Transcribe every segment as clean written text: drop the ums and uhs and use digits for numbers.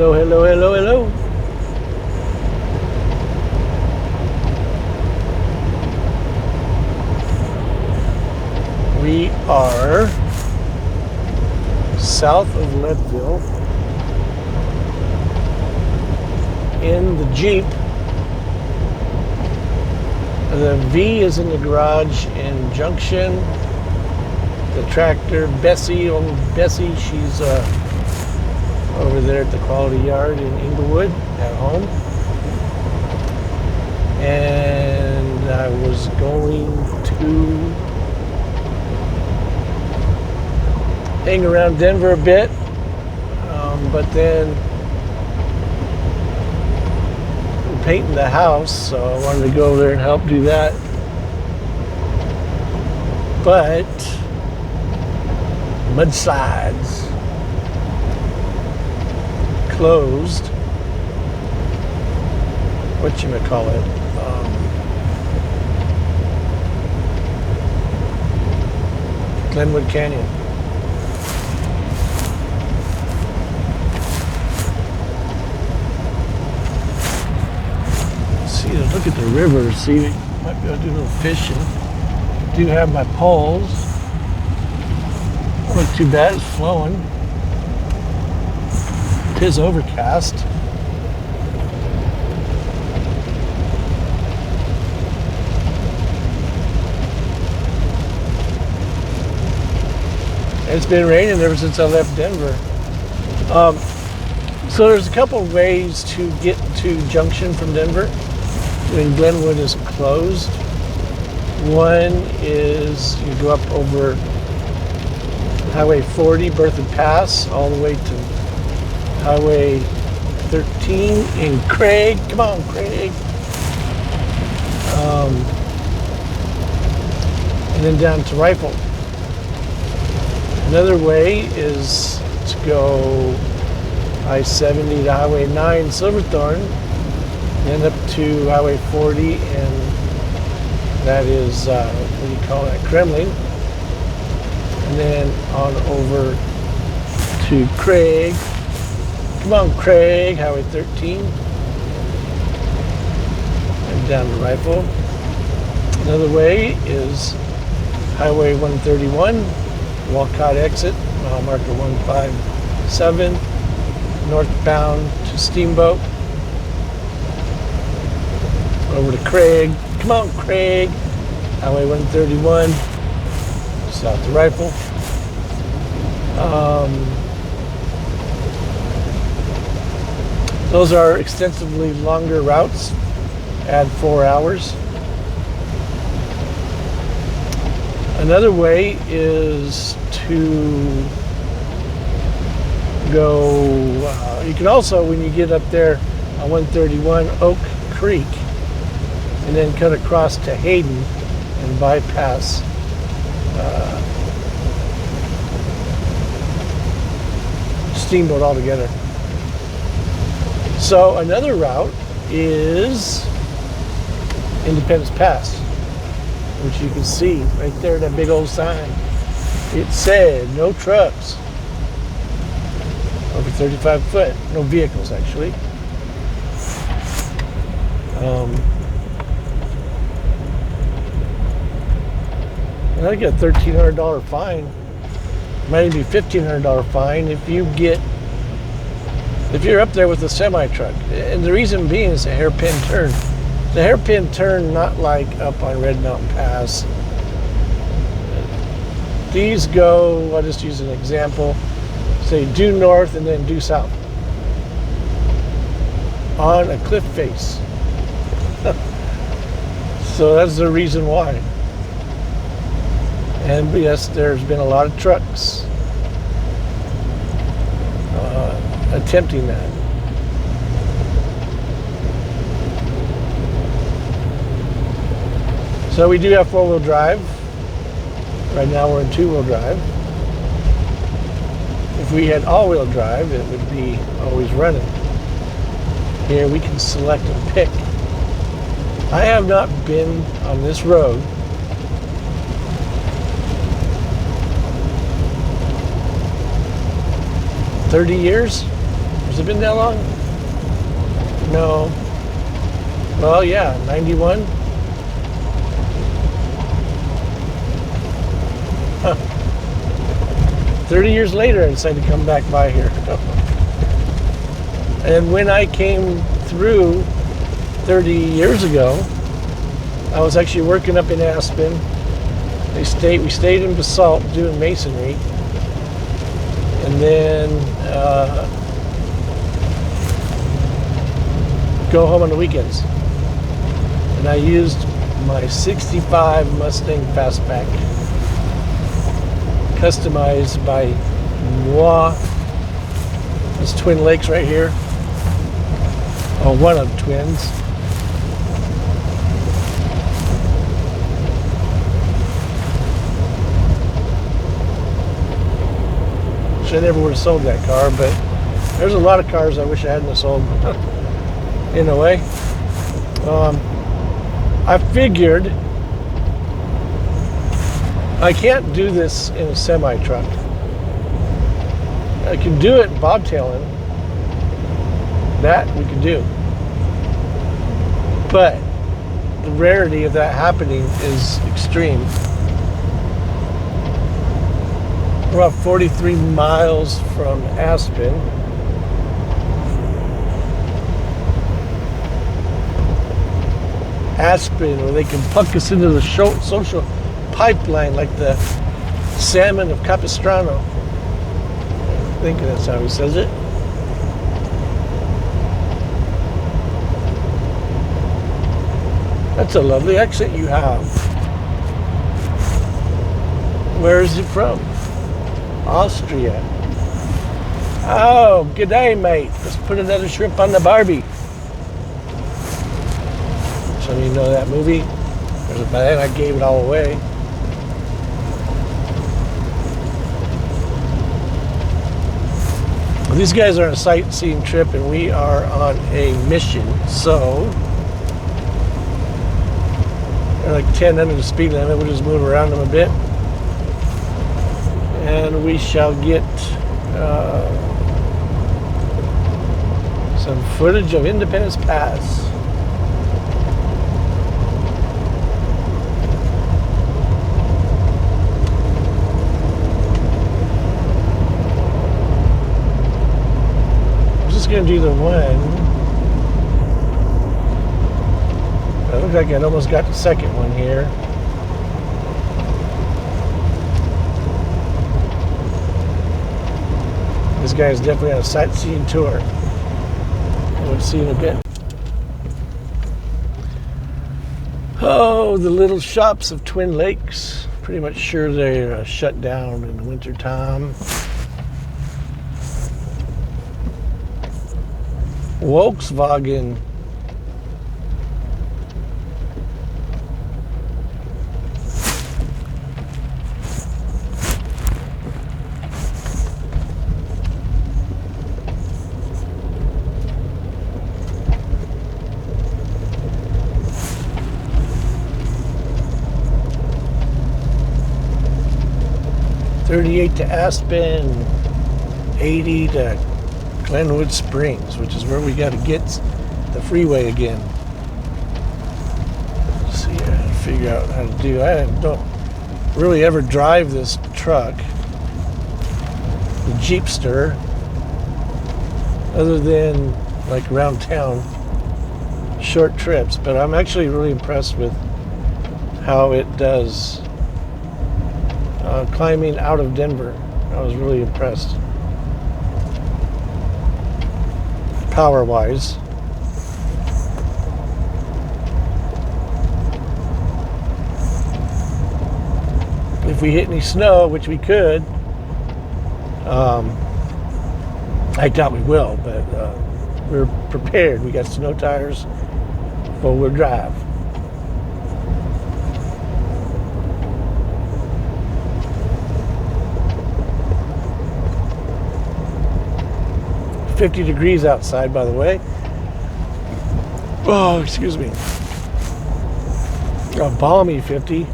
Hello, hello, hello, hello. We are south of Leadville in the Jeep. The V is in the garage in Junction. The tractor, Bessie, old Bessie, she's over there at the Quality Yard in Inglewood at home. And I was going to hang around Denver a bit, but then we're painting the house, so I wanted to go over there and help do that. But mudslides closed. Whatchamacallit? Glenwood Canyon. See, look at the river. See, might be able to do a little fishing. Do have my poles. Don't look too bad. It's flowing. It is overcast. It's been raining ever since I left Denver. So there's a couple of ways to get to Junction from Denver when Glenwood is closed. One is you go up over Highway 40, Berthoud Pass, all the way to Highway 13 in Craig. Come on, Craig. And then down to Rifle. Another way is to go I-70 to Highway 9 Silverthorne, then up to Highway 40, and that is, what do you call that, Kremling. And then on over to Craig. Come on, Craig, Highway 13. And down to Rifle. Another way is Highway 131. Walcott exit, mile marker 157, northbound to Steamboat, over to Craig. Come on, Craig. Highway 131, south to Rifle. Those are extensively longer routes, add 4 hours. Another way is to go, you can also, when you get up there on 131, Oak Creek, and then cut across to Hayden and bypass Steamboat altogether. So another route is Independence Pass, which you can see right there, that big old sign. It said no trucks over 35 foot, no vehicles actually. And I get a $1,300 fine. Might even be $1,500 fine if you're up there with a semi truck. And the reason being is a hairpin turn. The hairpin turn, not like up on Red Mountain Pass. These go, I'll just use an example, say due north and then due south on a cliff face. So that's the reason why. And yes, there's been a lot of trucks attempting that. So we do have 4-wheel drive. Right now we're in 2-wheel drive. If we had all-wheel drive, it would be always running. Here we can select and pick. I have not been on this road $30 years. Has it been that long? No. Well, yeah, 91. Huh. 30 years later, I decided to come back by here. And when I came through 30 years ago, I was actually working up in Aspen. We stayed in Basalt doing masonry. And then go home on the weekends. And I used my 65 Mustang Fastback, customized by moi. There's Twin Lakes right here. Oh, one of the twins. I never would have sold that car, but there's a lot of cars I wish I hadn't have sold. In a way, I figured I can't do this in a semi truck. I can do it bobtailing. That we can do, but the rarity of that happening is extreme. We're about 43 miles from Aspen. Where they can puck us into the social pipeline like the salmon of Capistrano. I think that's how he says it. That's a lovely accent you have. Where is it from? Austria. Oh, good day, mate. Let's put another shrimp on the Barbie. Some of you know that movie. By then I gave it all away. Well, these guys are on a sightseeing trip and we are on a mission. So, they're like 10 under the speed limit. We'll just move around them a bit. And we shall get some footage of Independence Pass. Going to do the one. It looks like I almost got the second one here. This guy is definitely on a sightseeing tour. We'll see in a bit. Oh, the little shops of Twin Lakes. Pretty much sure they're shut down in the winter time. Volkswagen. .38 to Aspen, 80 to Glenwood Springs, which is where we got to get the freeway again. Let's see, I gotta figure out how to do. I don't really ever drive this truck, the Jeepster, other than like around town, short trips. But I'm actually really impressed with how it does climbing out of Denver. I was really impressed. Power-wise. If we hit any snow, which we could, I doubt we will, but we're prepared. We got snow tires, four-wheel drive. .50 degrees outside, by the way. Oh, excuse me. A balmy 50.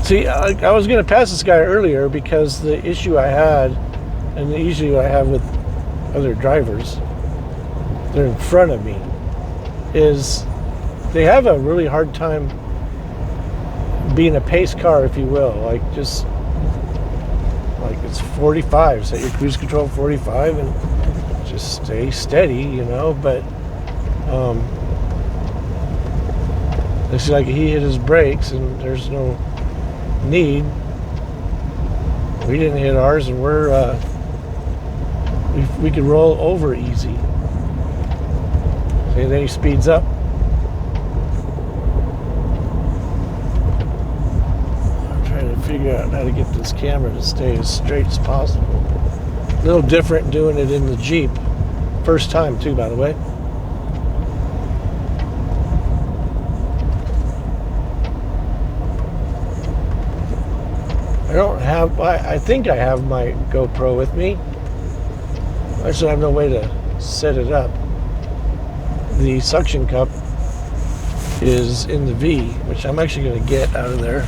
See, I was going to pass this guy earlier because the issue I had, and the issue I have with other drivers, they're in front of me, is they have a really hard time being a pace car, if you will. Like it's 45, set your cruise control 45 and just stay steady, you know. But looks like he hit his brakes and there's no need. We didn't hit ours, and we could roll over easy. See, then he speeds up. I'm trying to figure out how to get this camera to stay as straight as possible. A little different doing it in the Jeep. First time too, by the way. I think I have my GoPro with me. I just have no way to set it up. The suction cup is in the V, which I'm actually going to get out of there.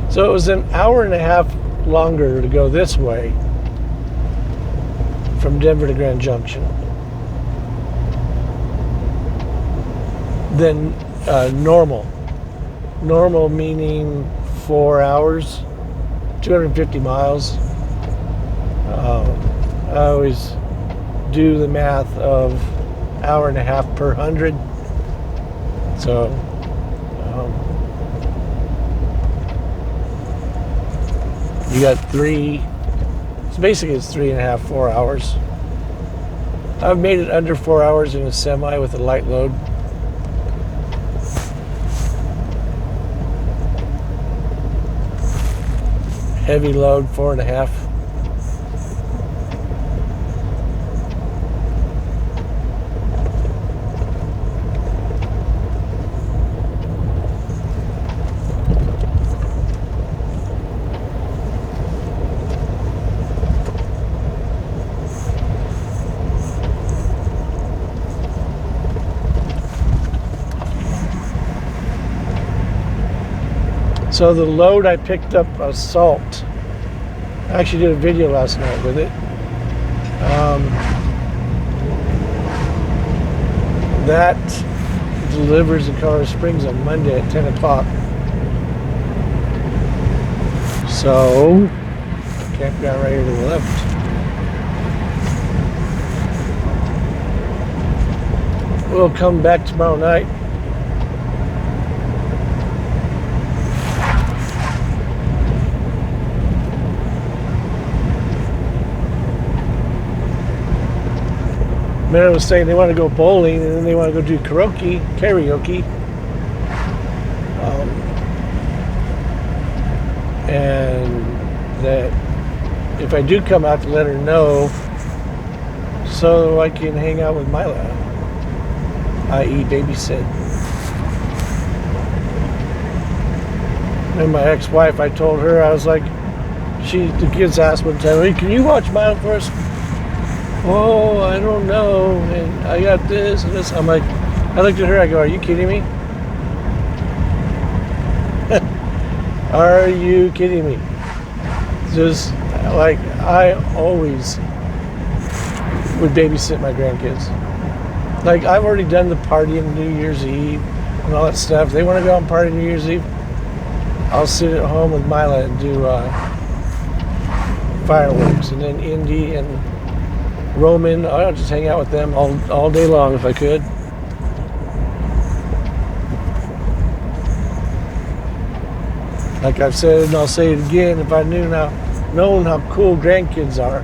So it was an hour and a half longer to go this way from Denver to Grand Junction than normal. Normal meaning 4 hours, 250 miles. I always do the math of hour and a half per 100. So you got three, so basically it's 3.5, 4 hours. I've made it under 4 hours in a semi with a light load. Heavy load, 4.5. So the load I picked up salt. I actually did a video last night with it. That delivers in Colorado Springs on Monday at 10 o'clock. So, campground right here to the left. We'll come back tomorrow night. Man was saying they want to go bowling and then they want to go do karaoke. And that if I do come out, to let her know so I can hang out with Mila, i.e. babysit. And my ex-wife, I told her, I was like, the kids asked one time, hey, can you watch Mila for us? Oh, I don't know, and I got this and this. I'm like, I looked at her, I go, are you kidding me? Are you kidding me? Just like, I always would babysit my grandkids. Like, I've already done the party on New Year's Eve and all that stuff. They want to go out and party New Year's Eve. I'll sit at home with Mila and do fireworks, and then Indy and Roman. I'll just hang out with them all day long if I could. Like I've said, and I'll say it again, if I known how cool grandkids are,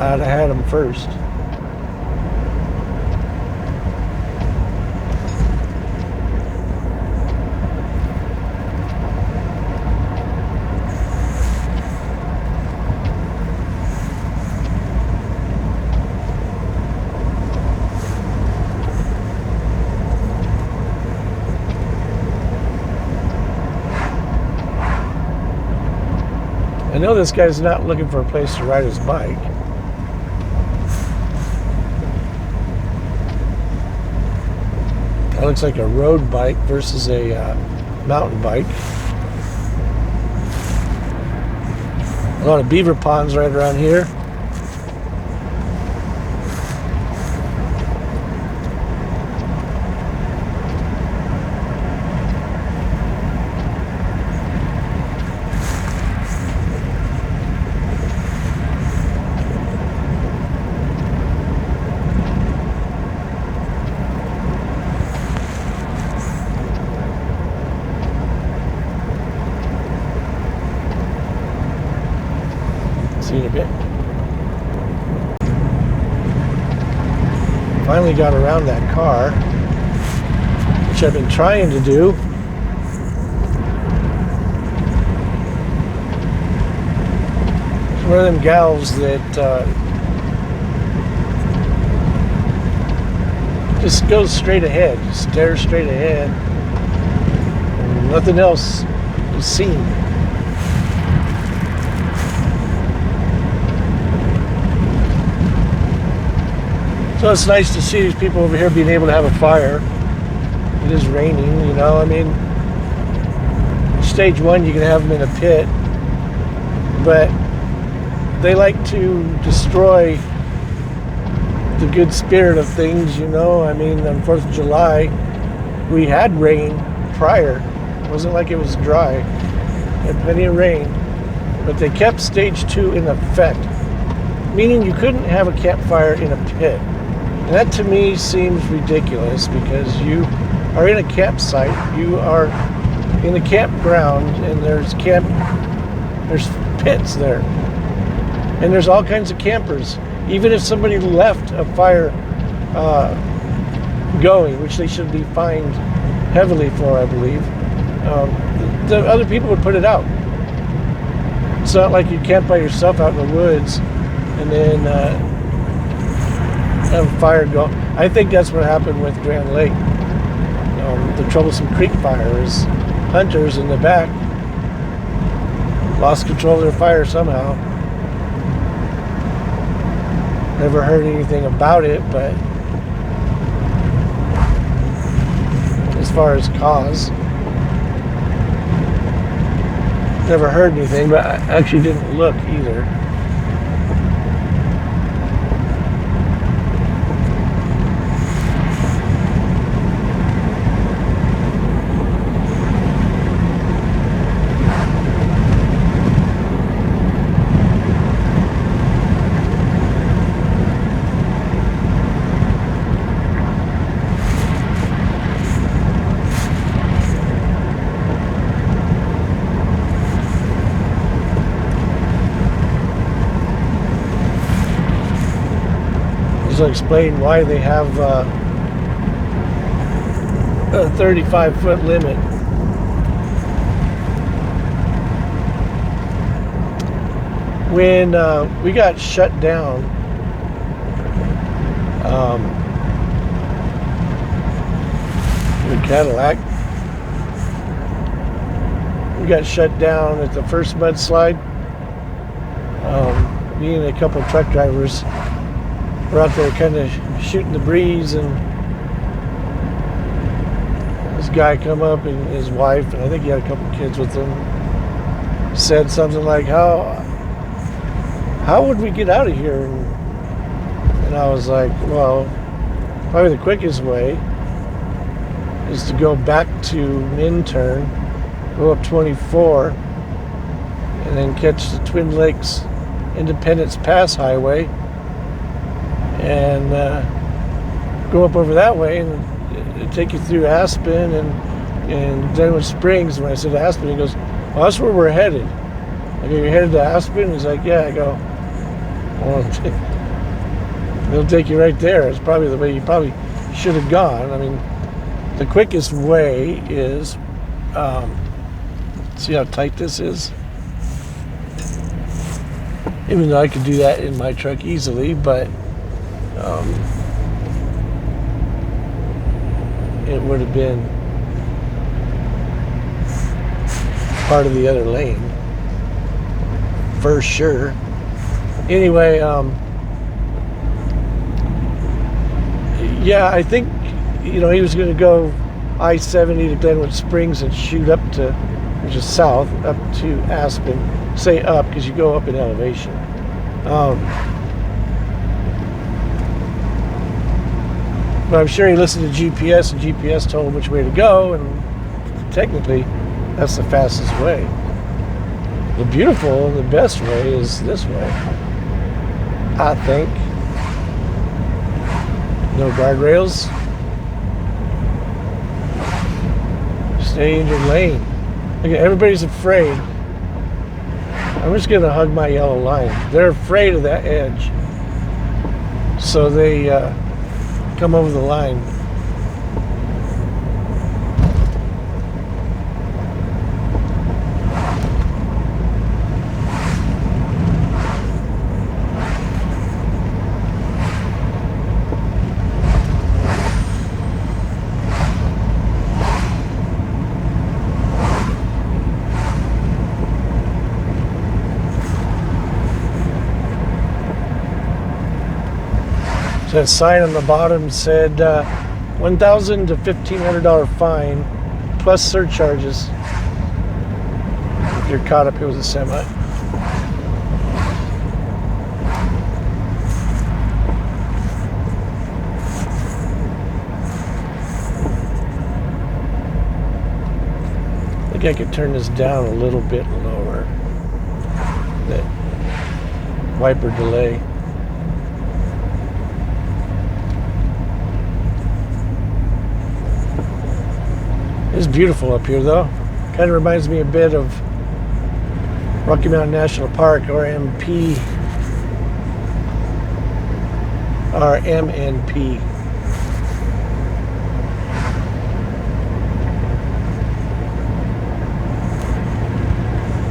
I'd have had them first. know this guy's not looking for a place to ride his bike. That looks like a road bike versus a mountain bike. A lot of beaver ponds right around here. See you in a bit. Finally got around that car, which I've been trying to do. It's one of them gals that just goes straight ahead, just stares straight ahead, and nothing else is seen. So it's nice to see these people over here being able to have a fire. It is raining, you know. I mean, stage one, you can have them in a pit, but they like to destroy the good spirit of things, you know. I mean, on 4th of July, we had rain prior. It wasn't like it was dry. We had plenty of rain, but they kept stage two in effect, meaning you couldn't have a campfire in a pit. And that to me seems ridiculous, because you are in a campsite, you are in a campground, and there's pits there. And there's all kinds of campers. Even if somebody left a fire going, which they should be fined heavily for, I believe, the other people would put it out. It's not like you camp by yourself out in the woods and then have a fire go. I think that's what happened with Grand Lake. The Troublesome Creek fire is hunters in the back lost control of their fire somehow. Never heard anything about it, but as far as cause, never heard anything, but I actually didn't look either. To explain why they have a 35-foot limit. When we got shut down, in Cadillac, we got shut down at the first mudslide. Me and a couple of truck drivers we're out there kind of shooting the breeze, and this guy come up and his wife, and I think he had a couple kids with him, said something like, how would we get out of here? And I was like, well, probably the quickest way is to go back to Minturn, go up 24, and then catch the Twin Lakes Independence Pass Highway, and go up over that way, and it'd take you through Aspen and Glenwood Springs. When I said Aspen, he goes, well, that's where we're headed. I go, you're headed to Aspen? He's like, yeah. I go, well, it'll take you right there. It's probably the way you probably should have gone. I mean, the quickest way is, see how tight this is? Even though I could do that in my truck easily, but it would have been part of the other lane. for sure. Anyway, yeah, I think, he was going to go I-70 to Glenwood Springs and shoot up to, which is south, up to Aspen. Say up because you go up in elevation. But I'm sure he listened to GPS, and GPS told him which way to go, and technically that's the fastest way. The beautiful and the best way is this way, I think. No guardrails. Stay in your lane. Okay, everybody's afraid. I'm just going to hug my yellow line. They're afraid of that edge. So they come over the line. So that sign on the bottom said $1,000 to $1,500 fine plus surcharges if you're caught up here with a semi. I think I could turn this down a little bit lower. That wiper delay. It's beautiful up here, though. Kind of reminds me a bit of Rocky Mountain National Park, or MNP.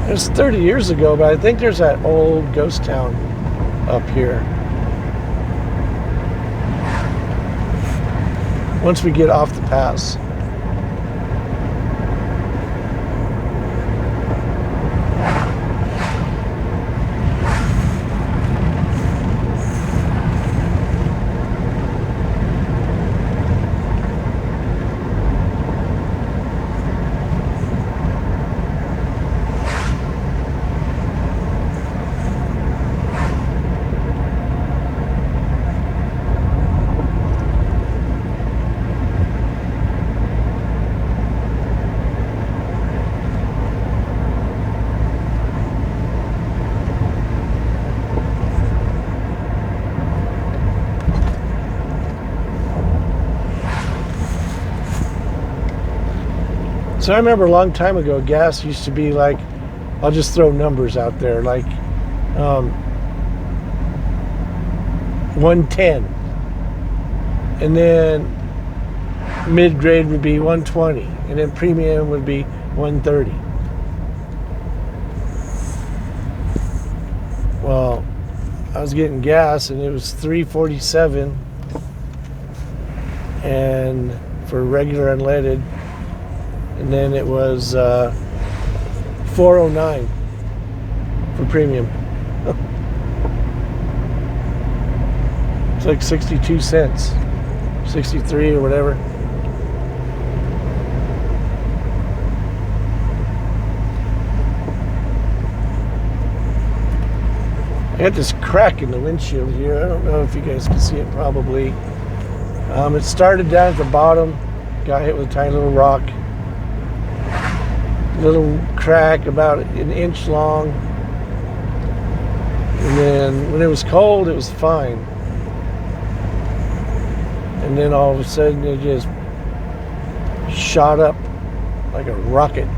It's 30 years ago, but I think there's that old ghost town up here. Once we get off the pass. So I remember a long time ago, gas used to be like, I'll just throw numbers out there, like 110. And then mid-grade would be 120. And then premium would be 130. Well, I was getting gas and it was $3.47. And for regular unleaded. And then it was $4.09 for premium. It's like 62 cents, 63 or whatever. I got this crack in the windshield here. I don't know if you guys can see it, probably. It started down at the bottom, got hit with a tiny little rock. Little crack about an inch long, and then when it was cold it was fine, and then all of a sudden it just shot up like a rocket.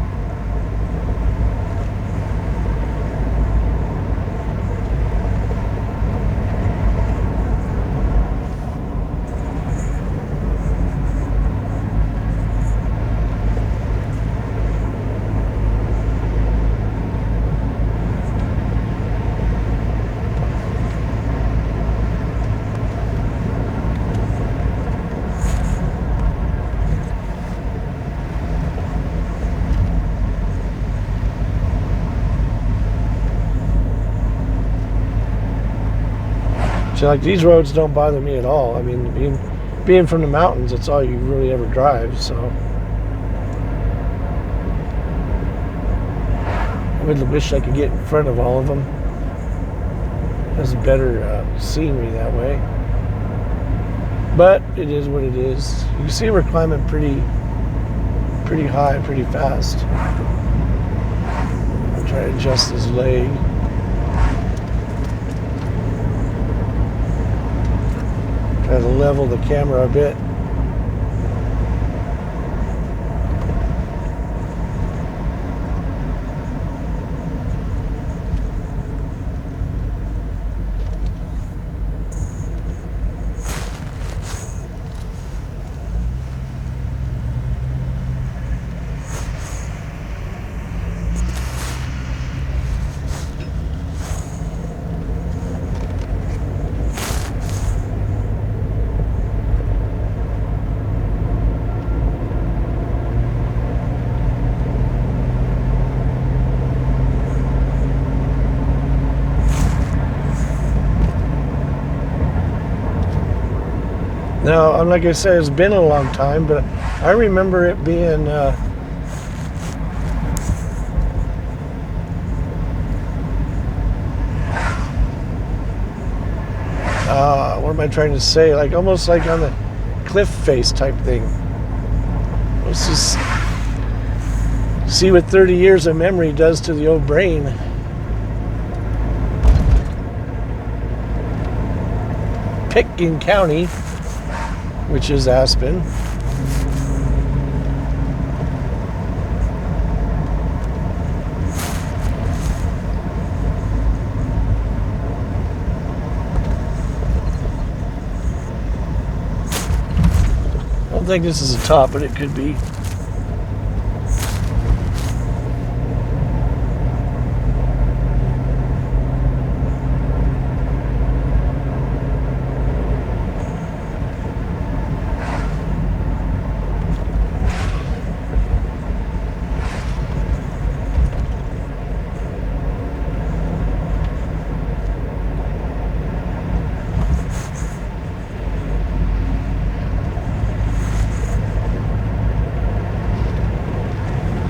So like these roads don't bother me at all. I mean, being from the mountains, it's all you really ever drive. So I would wish I could get in front of all of them. There's better scenery that way. But it is what it is. You can see we're climbing pretty high, pretty fast. I'm trying to adjust his leg. Try to level the camera a bit. Now, like I said, it's been a long time, but I remember it being what am I trying to say? Like almost like on the cliff face type thing. Let's just see what 30 years of memory does to the old brain. Pitkin County, which is Aspen. I don't think this is the top, but it could be.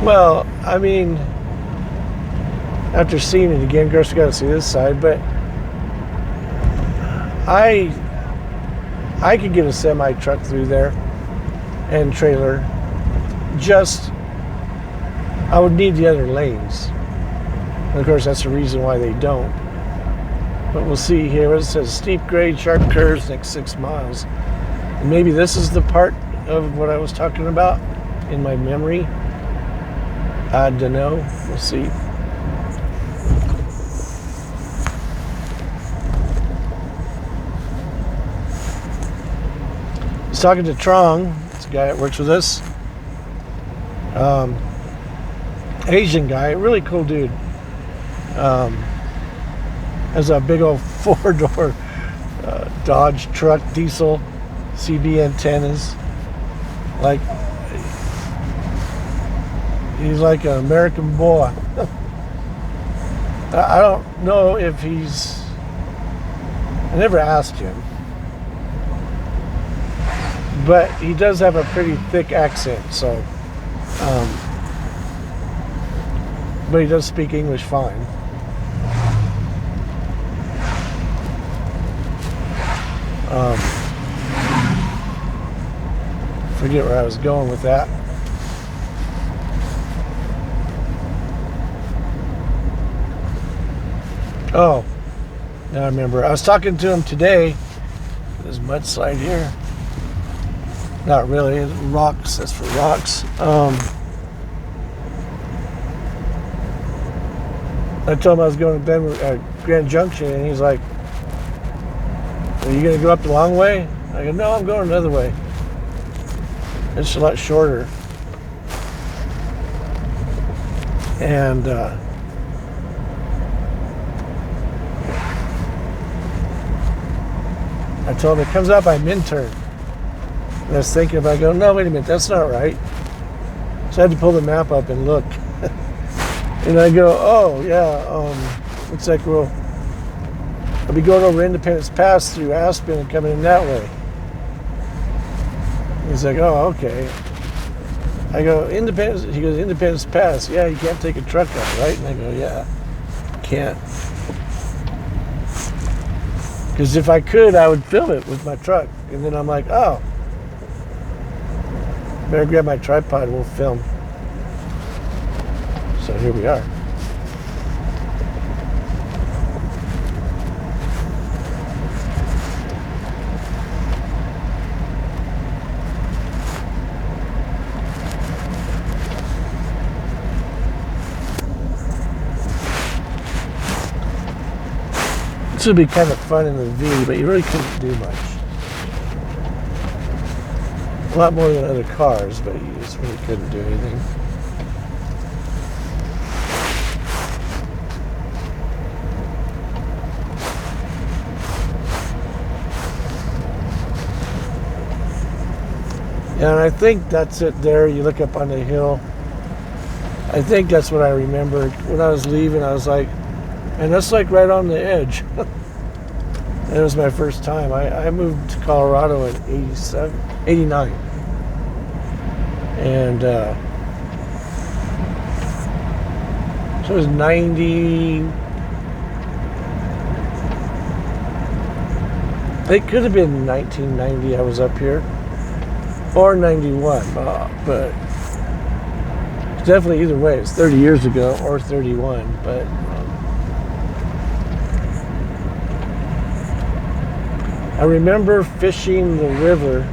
Well, I mean, after seeing it again, of course, we got to see this side, but I could get a semi truck through there and trailer. I would need the other lanes. And of course, that's the reason why they don't. But we'll see here. It says steep grade, sharp curves next 6 miles. And maybe this is the part of what I was talking about in my memory. I don't know. We'll see. I was talking to Trong. It's a guy that works with us. Asian guy, really cool dude. Has a big old 4-door Dodge truck, diesel, CB antennas. Like, he's like an American boy. I don't know if he's... I never asked him. But he does have a pretty thick accent, so... but he does speak English fine. Forget where I was going with that. Oh, now I remember. I was talking to him today. This mudslide here. Not really. It's rocks. That's for rocks. I told him I was going to Grand Junction, and he's like, "Are you going to go up the long way?" I go, "No, I'm going another way. It's a lot shorter." And I told him it comes out by Minturn. And I was thinking about, going, no, wait a minute, that's not right. So I had to pull the map up and look. And I go, oh yeah, looks like we'll I'll be going over Independence Pass through Aspen and coming in that way. He's like, oh, okay. I go, Independence, he goes, Independence Pass. Yeah, you can't take a truck up, right? And I go, yeah, can't. Because if I could, I would film it with my truck. And then I'm like, oh, better grab my tripod and we'll film. So here we are. This would be kind of fun in the V, but you really couldn't do much. A lot more than other cars, but you just really couldn't do anything. Yeah, and I think that's it there. You look up on the hill. I think that's what I remember. When I was leaving, I was like, and that's like right on the edge. It was my first time. I moved to Colorado in 89. And so it was 90. It could have been 1990 I was up here. Or 91. But it's definitely either way. It's 30 years ago or 31. But I remember fishing the river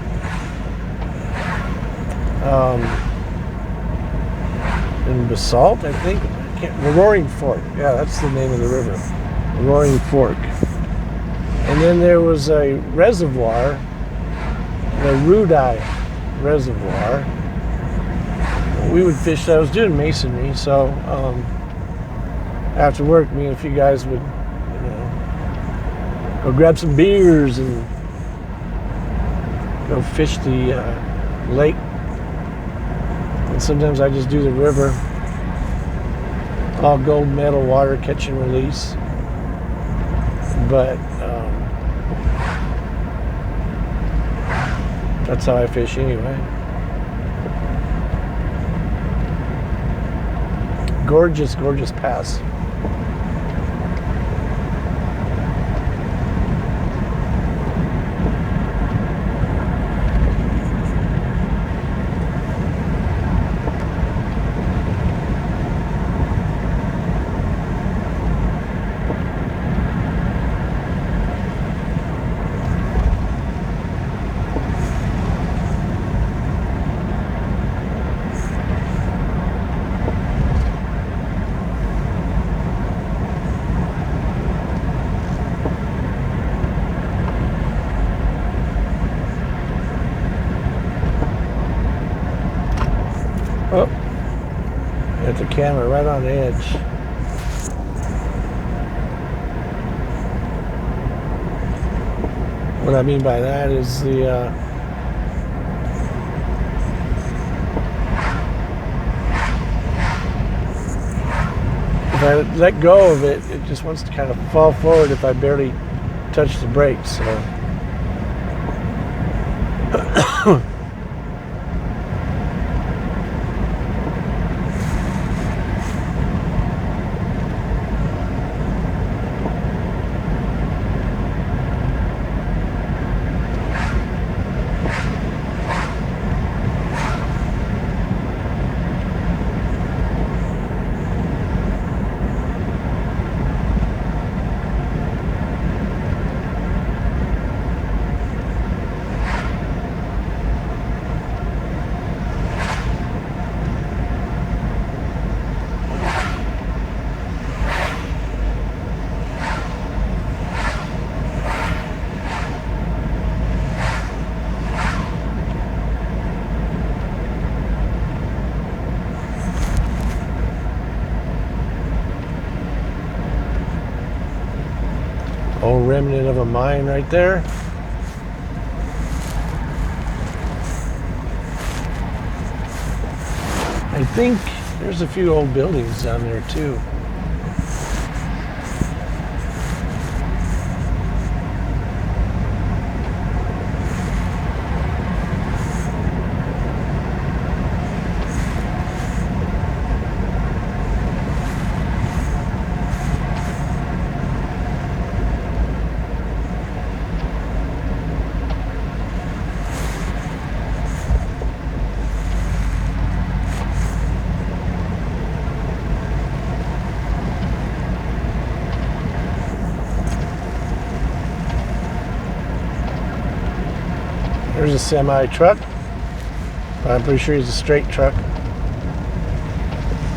in Basalt, I think. The Roaring Fork. Yeah, that's the name of the river. The Roaring Fork. And then there was a reservoir, the Rudai Reservoir. We would fish. I was doing masonry, so after work, me and a few guys would go grab some beers and go fish the lake. And sometimes I just do the river. All gold medal water, catch and release. But that's how I fish anyway. Gorgeous, gorgeous pass. Oh, got the camera right on the edge. What I mean by that is the if I let go of it, it just wants to kind of fall forward if I barely touch the brakes. So. Old remnant of a mine right there. I think there's a few old buildings down there too. a semi truck. I'm pretty sure he's a straight truck.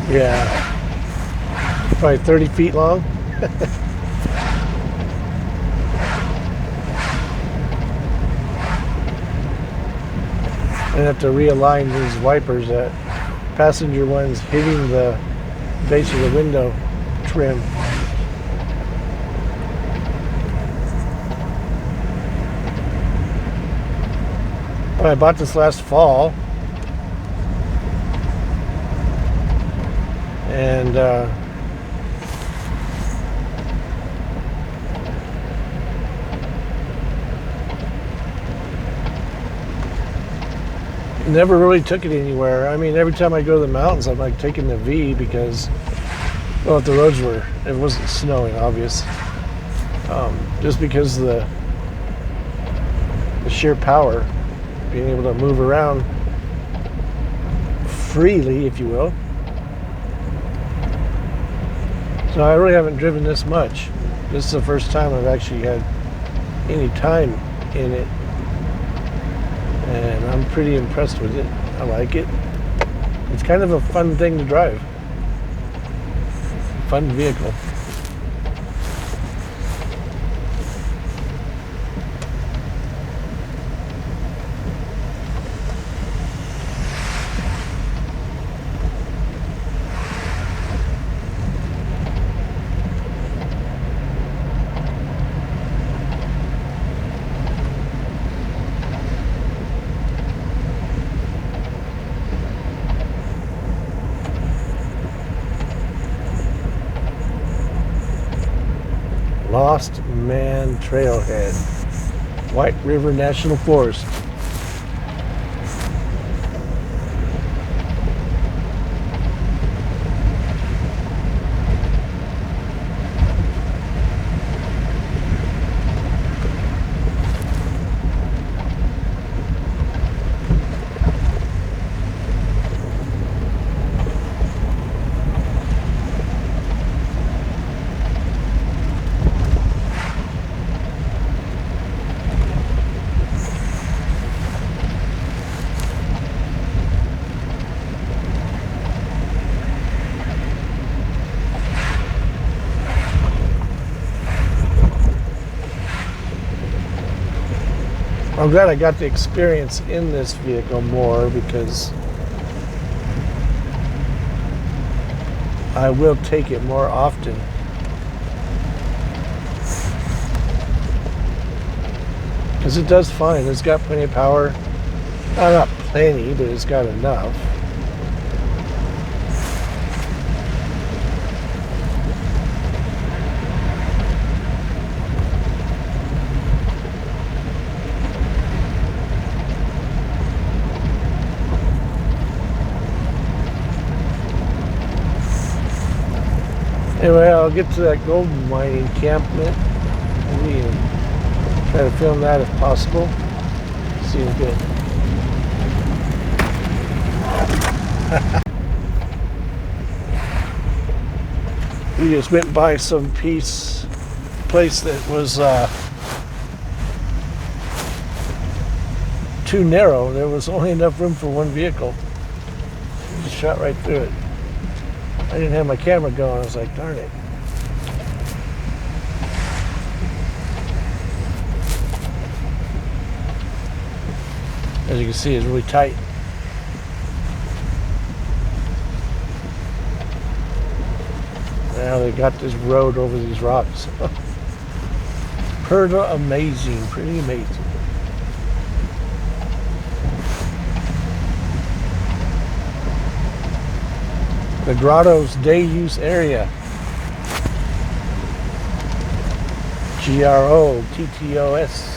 Yeah. Probably 30 feet long. I have to realign these wipers. That passenger one's hitting the base of the window trim. I bought this last fall, and never really took it anywhere. I mean, every time I go to the mountains, I'm like taking the V because, well, if the roads were, it wasn't snowing, obvious. Just because the sheer power, being able to move around freely, if you will. So I really haven't driven this much. This is the first time I've actually had any time in it. And I'm pretty impressed with it. I like it. It's kind of a fun thing to drive. Fun vehicle. Lost Man Trailhead, White River National Forest. I'm glad I got the experience in this vehicle more because I will take it more often. Because it does fine. It's got plenty of power. Not plenty, but it's got enough. Anyway, I'll get to that gold mine encampment. Maybe try to film that if possible. Seems good. We just went by some place that was too narrow. There was only enough room for one vehicle. Just shot right through it. I didn't have my camera going. I was like, darn it. As you can see, it's really tight. Now they got this road over these rocks. Pretty amazing, pretty amazing. The Grotto's Day Use Area. GROTTOS.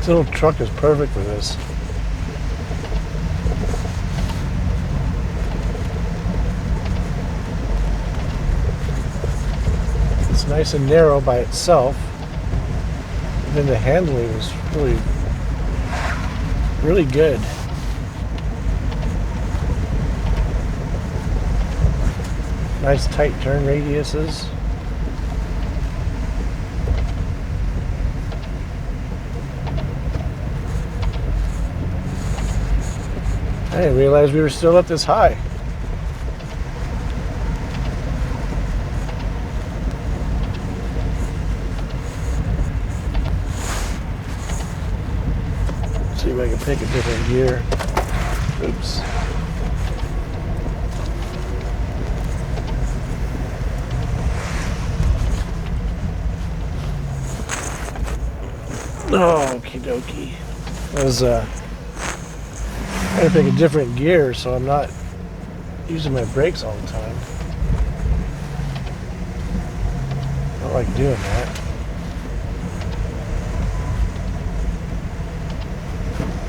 little truck is perfect for this. It's nice and narrow by itself. And then the handling is really good. Nice tight turn radiuses. I didn't realize we were still up this high. Let's see if I can pick a different gear. Oops. Oh, okie dokie. I was trying to pick a different gear so I'm not using my brakes all the time. I don't like doing that.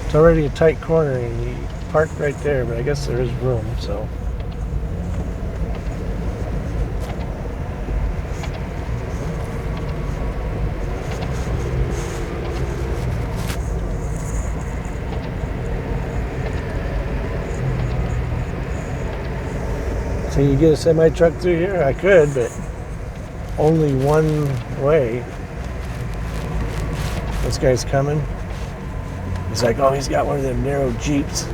It's already a tight corner and you park right there, but I guess there is room, so. Can you get a semi-truck through here? I could, but only one way. This guy's coming. He's like, oh, he's got one of them narrow Jeeps.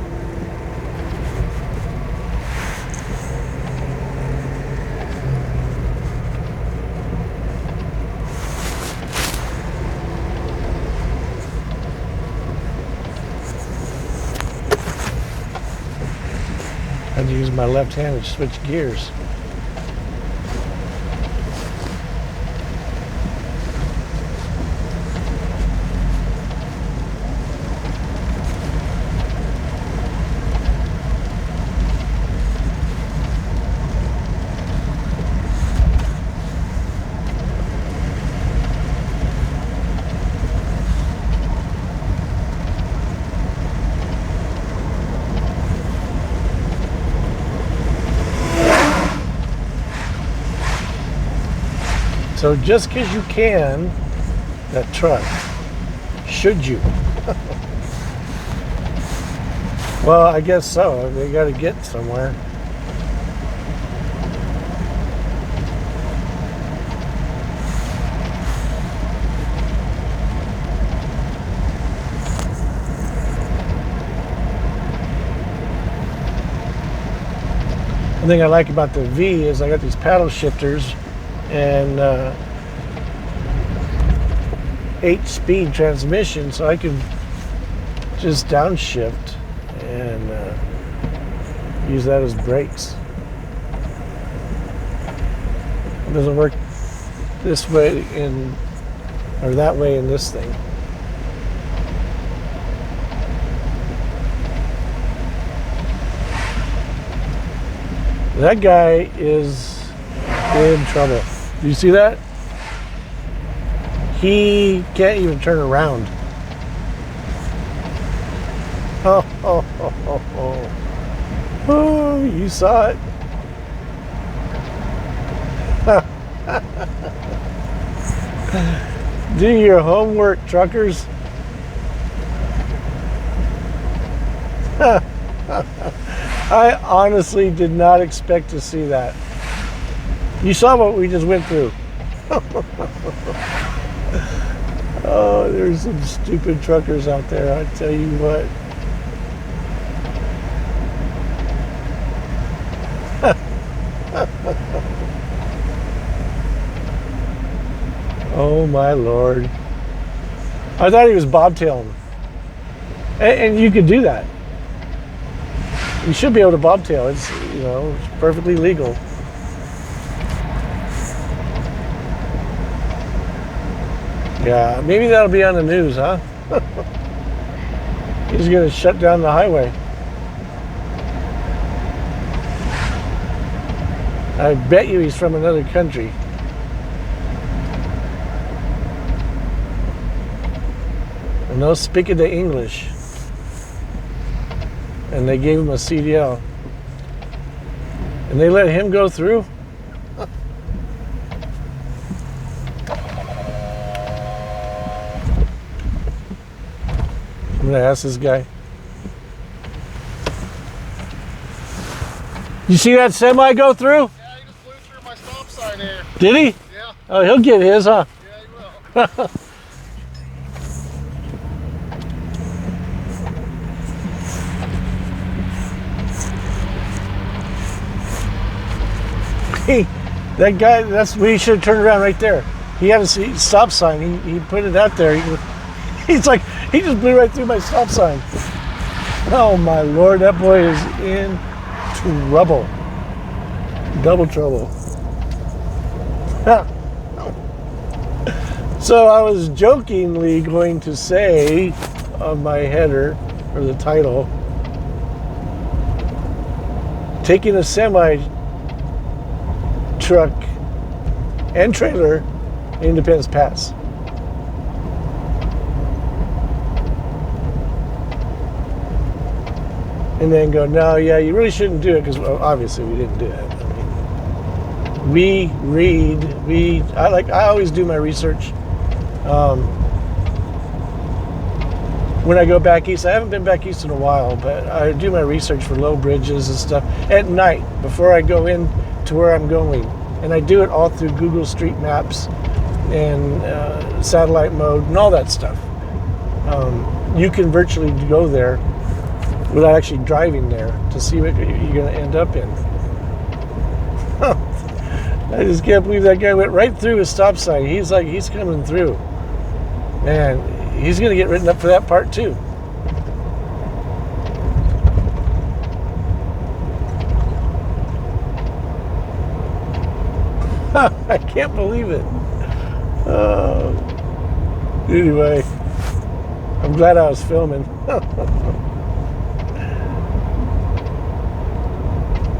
I had to use my left hand to switch gears. So just because you can, that truck, should you? Well, I guess so. They got to get somewhere. The thing I like about the V is I got these paddle shifters and 8-speed transmission, so I can just downshift and use that as brakes. It doesn't work this way or that way in this thing. That guy is in trouble. Do you see that? He can't even turn around. Oh, you saw it. Do your homework, truckers. I honestly did not expect to see that. You saw what we just went through. Oh, there's some stupid truckers out there, I tell you what. Oh my Lord. I thought he was bobtailing. And you could do that. You should be able to bobtail. It's, you know, it's perfectly legal. Yeah, maybe that'll be on the news, huh? He's gonna shut down the highway. I bet you he's from another country. no speaking the English. And they gave him a CDL. And they let him go through? I'm gonna ask this guy. You see that semi go through? Yeah, he just flew through my stop sign here. Did he? Yeah. Oh, he'll get his, huh? Yeah, he will. Hey, that guy, that's we should have turned around right there. He had a stop sign. He put it out there. He's like, he just blew right through my stop sign. Oh my Lord, that boy is in trouble. Double trouble. So I was jokingly going to say on my header, or the title, taking a semi truck and trailer Independence Pass. And then go, no, yeah, you really shouldn't do it, because obviously we didn't do it. I mean, we read, I always do my research. When I go back east, I haven't been back east in a while, but I do my research for low bridges and stuff at night before I go in to where I'm going. And I do it all through Google Street Maps and satellite mode and all that stuff. You can virtually go there without actually driving there to see what you're going to end up in. I just can't believe that guy went right through his stop sign. He's like, he's coming through. Man, he's going to get written up for that part too. I can't believe it. Anyway, I'm glad I was filming.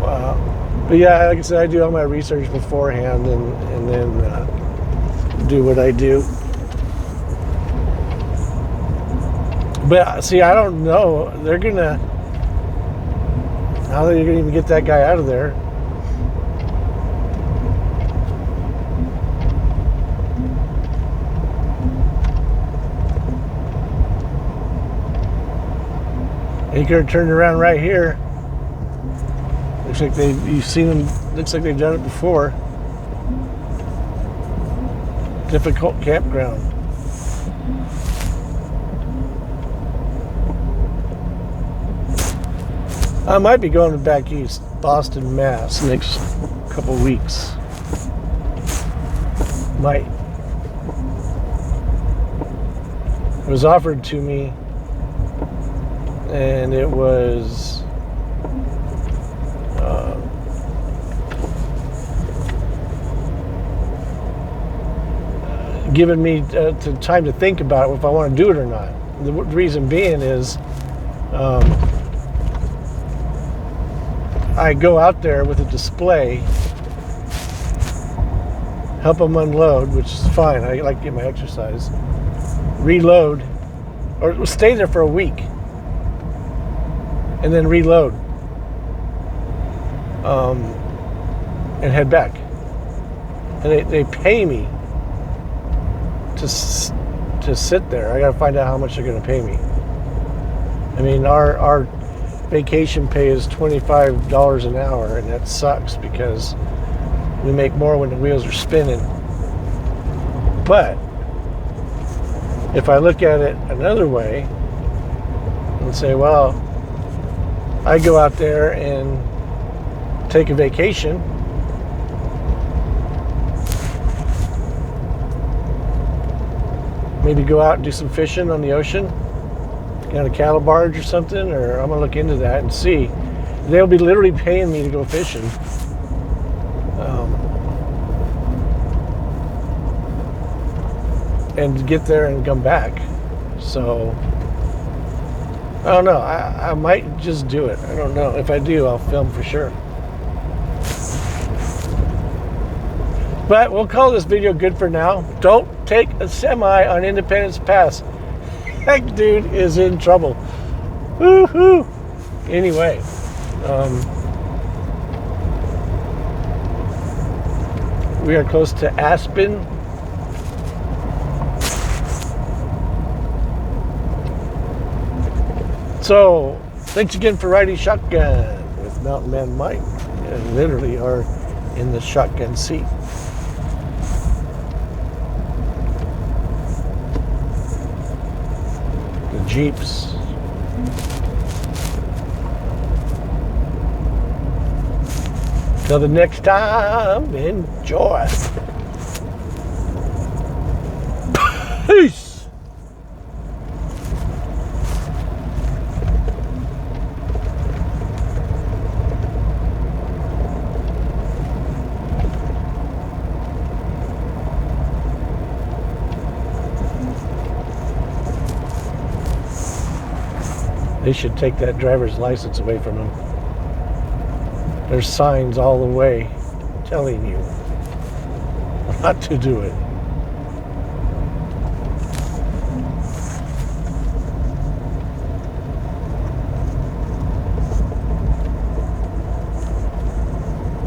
Wow. But yeah, like I said, I do all my research beforehand and then do what I do. But see, I don't know. They're gonna, how are they gonna even get that guy out of there? He could have turned around right here. Looks like you've seen them, looks like they've done it before. Difficult campground. I might be going back east, Boston, Mass, next couple weeks. Might. It was offered to me, and it was given me time to think about it, if I want to do it or not. The reason being is I go out there with a display, help them unload, which is fine. I like to get my exercise. Reload, or stay there for a week, and then reload, and head back. And they pay me to sit there. I got to find out how much they're going to pay me. I mean, our vacation pay is $25 an hour, and that sucks because we make more when the wheels are spinning. But if I look at it another way and say, well, I go out there and take a vacation, maybe go out and do some fishing on the ocean, get on a cattle barge or something, or I'm gonna look into that and see. They'll be literally paying me to go fishing. And get there and come back. So I don't know. I might just do it. I don't know. If I do, I'll film for sure. But we'll call this video good for now. Don't take a semi on Independence Pass. That dude is in trouble. Woo-hoo. Anyway, we are close to Aspen. So, thanks again for riding shotgun with Mountain Man Mike. And literally are in the shotgun seat. The Jeeps. Till the next time, enjoy. Peace. They should take that driver's license away from him. There's signs all the way telling you not to do it.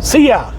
See ya!